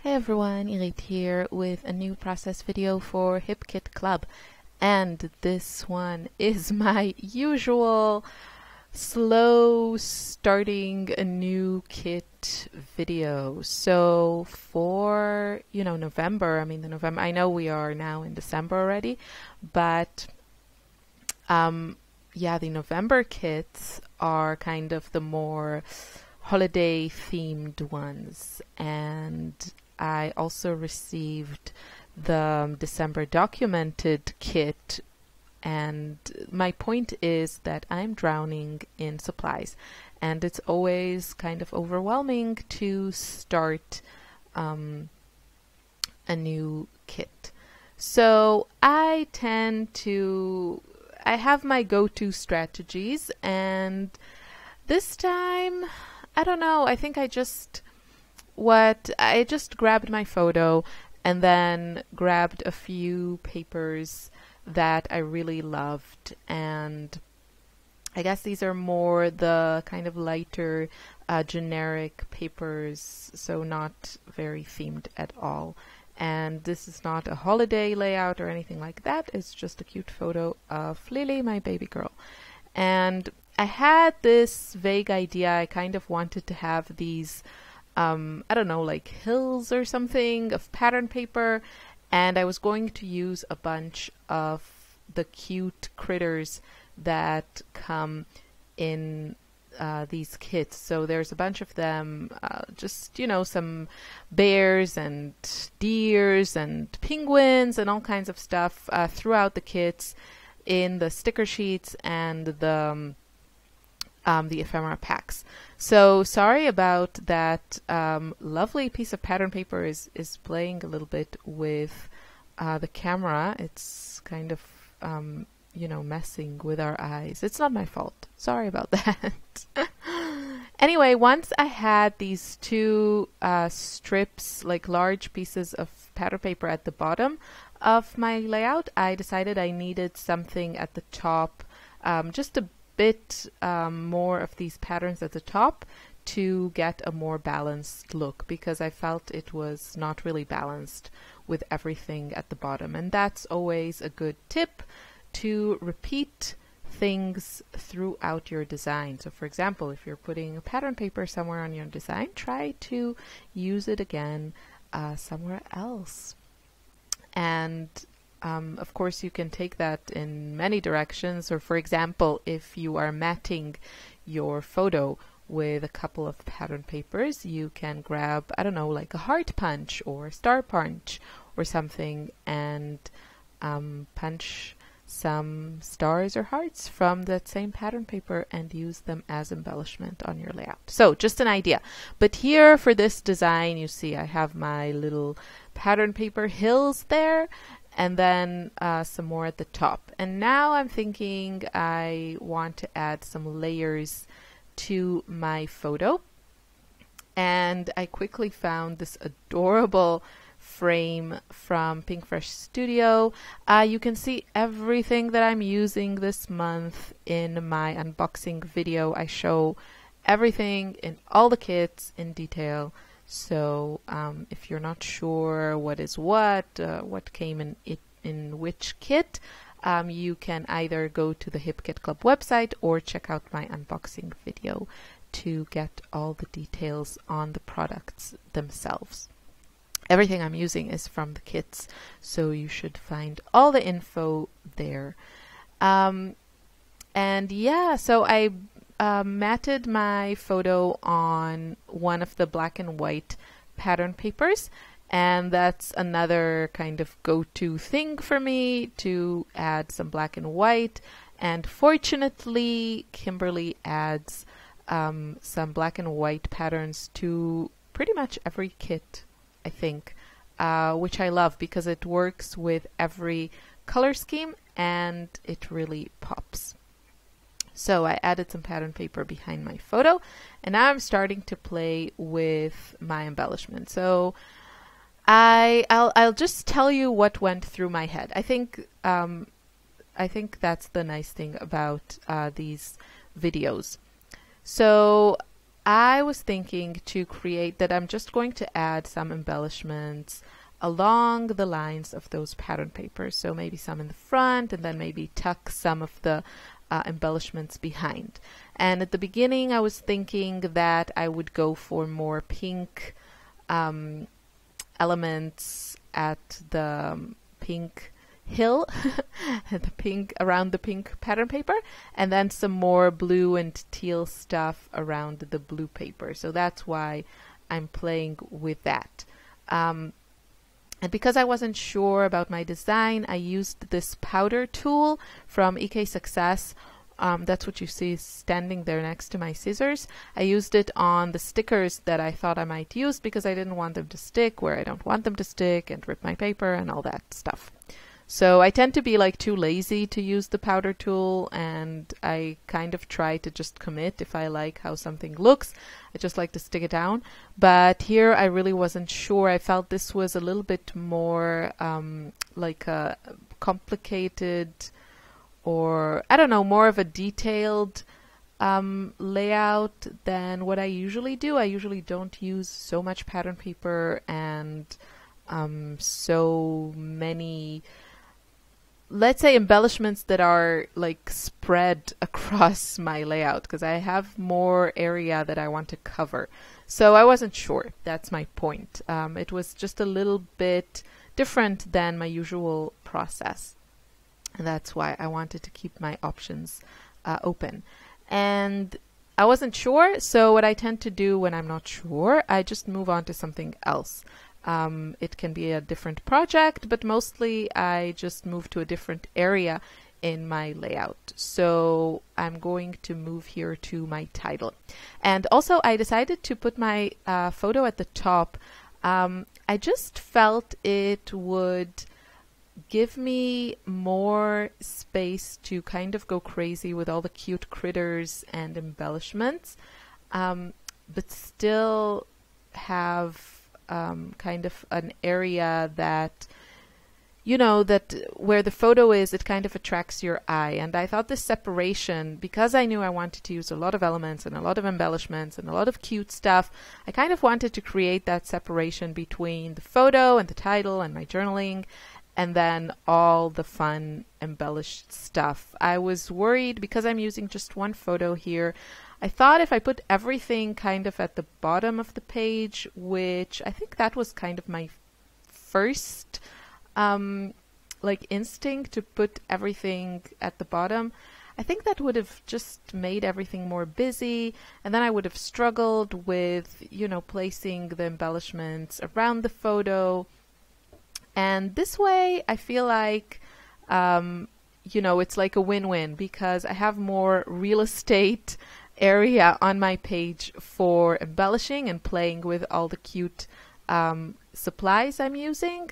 Hey everyone, Irit here with a new process video for HipKit Club, and this one is my usual slow starting a new kit video. So for November, I know we are now in December already, but yeah, the November kits are kind of the more holiday themed ones, and I also received the December documented kit, and my point is that I'm drowning in supplies, and it's always kind of overwhelming to start a new kit. So I have my go-to strategies, and this time, I don't know, I think I just grabbed my photo and then grabbed a few papers that I really loved, and I guess these are more the kind of lighter generic papers, so not very themed at all. And this is not a holiday layout or anything like that, it's just a cute photo of Lily, my baby girl. And I had this vague idea, I kind of wanted to have these I don't know, like hills or something of pattern paper, and I was going to use a bunch of the cute critters that come in these kits. So there's a bunch of them, just some bears and deers and penguins and all kinds of stuff throughout the kits in the sticker sheets and the ephemera packs. So sorry about that. Lovely piece of pattern paper is playing a little bit with the camera. It's kind of messing with our eyes. It's not my fault. Sorry about that. Anyway, once I had these two strips, like large pieces of pattern paper at the bottom of my layout, I decided I needed something at the top, just a bit more of these patterns at the top to get a more balanced look, because I felt it was not really balanced with everything at the bottom. And that's always a good tip, to repeat things throughout your design. So for example, if you're putting a pattern paper somewhere on your design, try to use it again somewhere else. And of course, you can take that in many directions. Or for example, if you are matting your photo with a couple of pattern papers, you can grab, I don't know, like a heart punch or star punch or something, and punch some stars or hearts from that same pattern paper and use them as embellishment on your layout. So just an idea. But here for this design, you see I have my little pattern paper hills there, and then some more at the top. And now I'm thinking I want to add some layers to my photo. And I quickly found this adorable frame from Pink Fresh Studio. You can see everything that I'm using this month in my unboxing video. I show everything in all the kits in detail. So if you're not sure what is what came in which kit, you can either go to the HipKit Club website or check out my unboxing video to get all the details on the products themselves. Everything I'm using is from the kits, so you should find all the info there. And yeah, so I matted my photo on one of the black and white pattern papers, and that's another kind of go-to thing for me, to add some black and white. And fortunately, Kimberly adds some black and white patterns to pretty much every kit, I think, which I love because it works with every color scheme and it really pops. So I added some pattern paper behind my photo, and now I'm starting to play with my embellishment. So I'll just tell you what went through my head. I think that's the nice thing about these videos. So I was thinking to create that I'm just going to add some embellishments along the lines of those pattern papers. So maybe some in the front, and then maybe tuck some of the embellishments behind. And at the beginning I was thinking that I would go for more pink elements at the pink hill the pink around the pink pattern paper, and then some more blue and teal stuff around the blue paper. So that's why I'm playing with that. And because I wasn't sure about my design, I used this powder tool from EK Success. That's what you see standing there next to my scissors. I used it on the stickers that I thought I might use because I didn't want them to stick where I don't want them to stick and rip my paper and all that stuff. So I tend to be like too lazy to use the powder tool, and I kind of try to just commit if I like how something looks. I just like to stick it down. But here I really wasn't sure. I felt this was a little bit more like a complicated, or I don't know, more of a detailed layout than what I usually do. I usually don't use so much pattern paper and so many, let's say, embellishments that are like spread across my layout, because I have more area that I want to cover. So I wasn't sure. That's my point. It was just a little bit different than my usual process. And that's why I wanted to keep my options open. And I wasn't sure, so what I tend to do when I'm not sure, I just move on to something else. It can be a different project, but mostly I just move to a different area in my layout. So I'm going to move here to my title. And also I decided to put my photo at the top. I just felt it would give me more space to kind of go crazy with all the cute critters and embellishments, but still have kind of an area that, you know, that where the photo is, it kind of attracts your eye. And I thought this separation, because I knew I wanted to use a lot of elements and a lot of embellishments and a lot of cute stuff, I kind of wanted to create that separation between the photo and the title and my journaling, and then all the fun embellished stuff. I was worried because I'm using just one photo here. I thought if I put everything kind of at the bottom of the page, which I think that was kind of my first like instinct, to put everything at the bottom, I think that would have just made everything more busy, and then I would have struggled with, you know, placing the embellishments around the photo. And this way I feel like you know, it's like a win-win, because I have more real estate area on my page for embellishing and playing with all the cute supplies I'm using,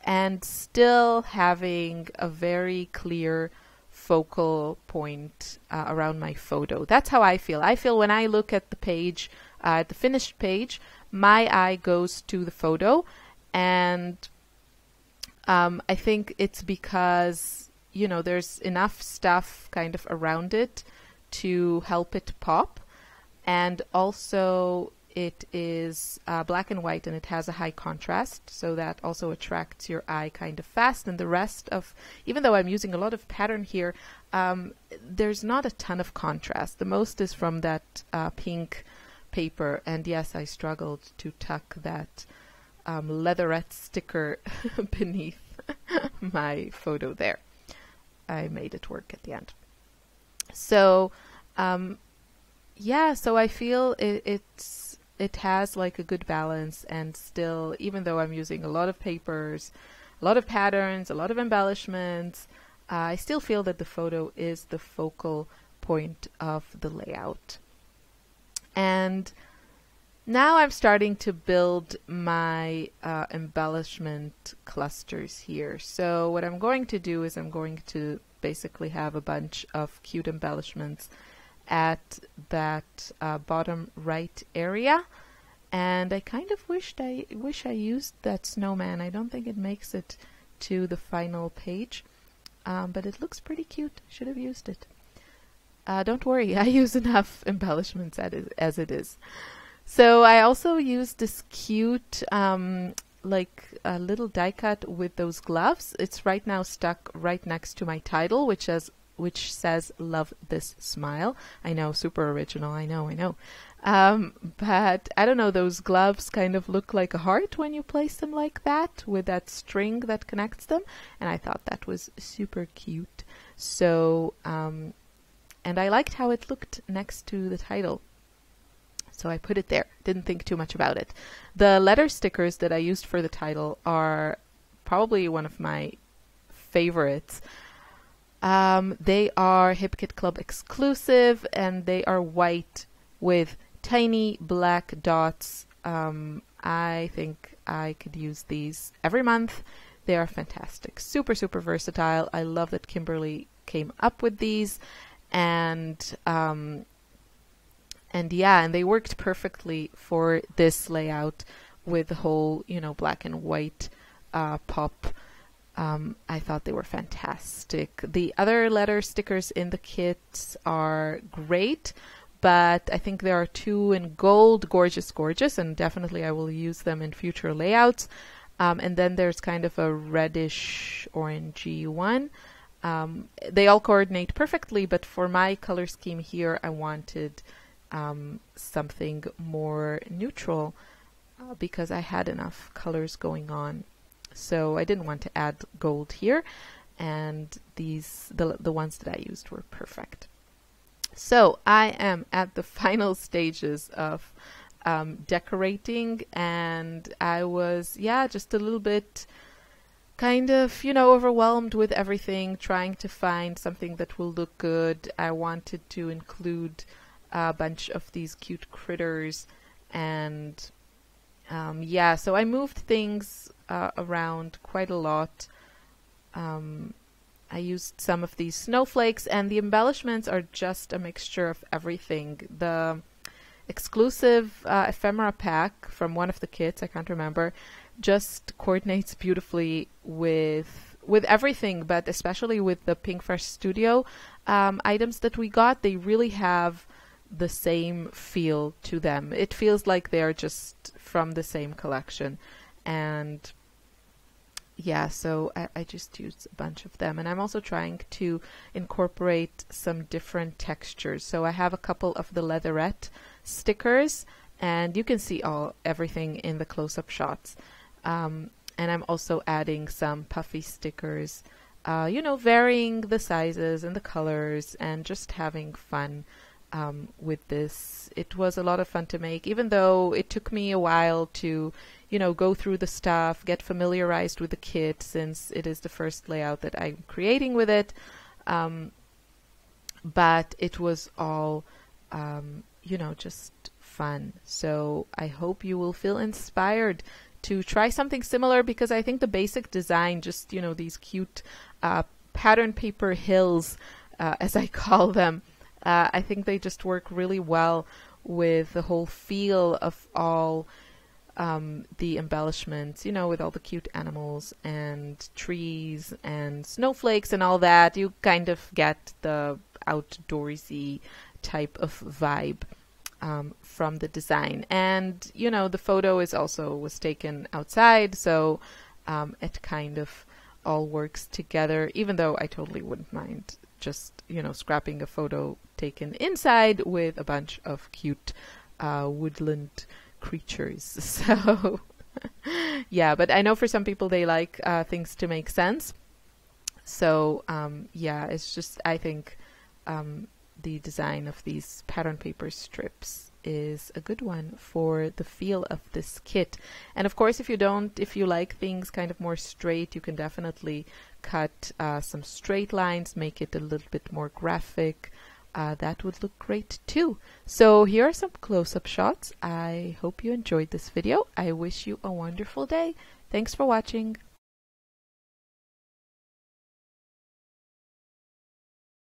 and still having a very clear focal point around my photo. That's how I feel. I feel when I look at the page, at the finished page, my eye goes to the photo, and I think it's because, you know, there's enough stuff kind of around it to help it pop, and also it is black and white, and it has a high contrast, so that also attracts your eye kind of fast. And the rest of, even though I'm using a lot of pattern here, there's not a ton of contrast. The most is from that pink paper, and yes, I struggled to tuck that leatherette sticker beneath my photo there. I made it work at the end. So yeah, so I feel it has like a good balance, and still, even though I'm using a lot of papers, a lot of patterns, a lot of embellishments, I still feel that the photo is the focal point of the layout. And now I'm starting to build my embellishment clusters here. So what I'm going to do is I'm going to basically have a bunch of cute embellishments at that bottom right area. And I kind of wish I used that snowman. I don't think it makes it to the final page, but it looks pretty cute. Should have used it. don't worry, I use enough embellishments as it is. So I also used this cute like a little die cut with those gloves. It's right now stuck right next to my title, which says "Love This Smile." I know, super original. I know. But I don't know, those gloves kind of look like a heart when you place them like that, with that string that connects them, and I thought that was super cute. So, and I liked how it looked next to the title. So I put it there. Didn't think too much about it. The letter stickers that I used for the title are probably one of my favorites. They are Hip Kit Club exclusive, and they are white with tiny black dots. I think I could use these every month. They are fantastic. Super, super versatile. I love that Kimberly came up with these, and yeah, and they worked perfectly for this layout with the whole, you know, black and white pop. I thought they were fantastic. The other letter stickers in the kits are great, but I think there are two in gold, gorgeous, and definitely I will use them in future layouts. And then there's kind of a reddish orangey one. They all coordinate perfectly, but for my color scheme here, I wanted something more neutral because I had enough colors going on. So I didn't want to add gold here, and the ones that I used were perfect. So I am at the final stages of decorating, and I was, yeah, just a little bit kind of, you know, overwhelmed with everything, trying to find something that will look good. I wanted to include a bunch of these cute critters, and yeah, so I moved things around quite a lot. I used some of these snowflakes, and the embellishments are just a mixture of everything. The exclusive ephemera pack from one of the kits, I can't remember, just coordinates beautifully with everything, but especially with the Pink Fresh Studio items that we got. They really have the same feel to them. It feels like they're just from the same collection, and yeah, so I just used a bunch of them. And I'm also trying to incorporate some different textures. So I have a couple of the leatherette stickers, and you can see everything in the close-up shots. And I'm also adding some puffy stickers, you know, varying the sizes and the colors, and just having fun with this. It was a lot of fun to make, even though it took me a while to, you know, go through the stuff, get familiarized with the kit, since it is the first layout that I'm creating with it. But it was all, you know, just fun. So I hope you will feel inspired to try something similar, because I think the basic design, just, you know, these cute pattern paper hills, as I call them, I think they just work really well with the whole feel of all the embellishments, you know, with all the cute animals and trees and snowflakes and all that. You kind of get the outdoorsy type of vibe from the design. And, you know, the photo was taken outside, so it kind of all works together, even though I totally wouldn't mind just, you know, scrapping a photo taken inside with a bunch of cute woodland creatures. So yeah, but I know for some people they like things to make sense. So yeah, it's just, I think the design of these pattern paper strips is a good one for the feel of this kit. And of course, if you like things kind of more straight, you can definitely cut some straight lines, make it a little bit more graphic. That would look great too. So here are some close-up shots. I hope you enjoyed this video. I wish you a wonderful day. Thanks for watching.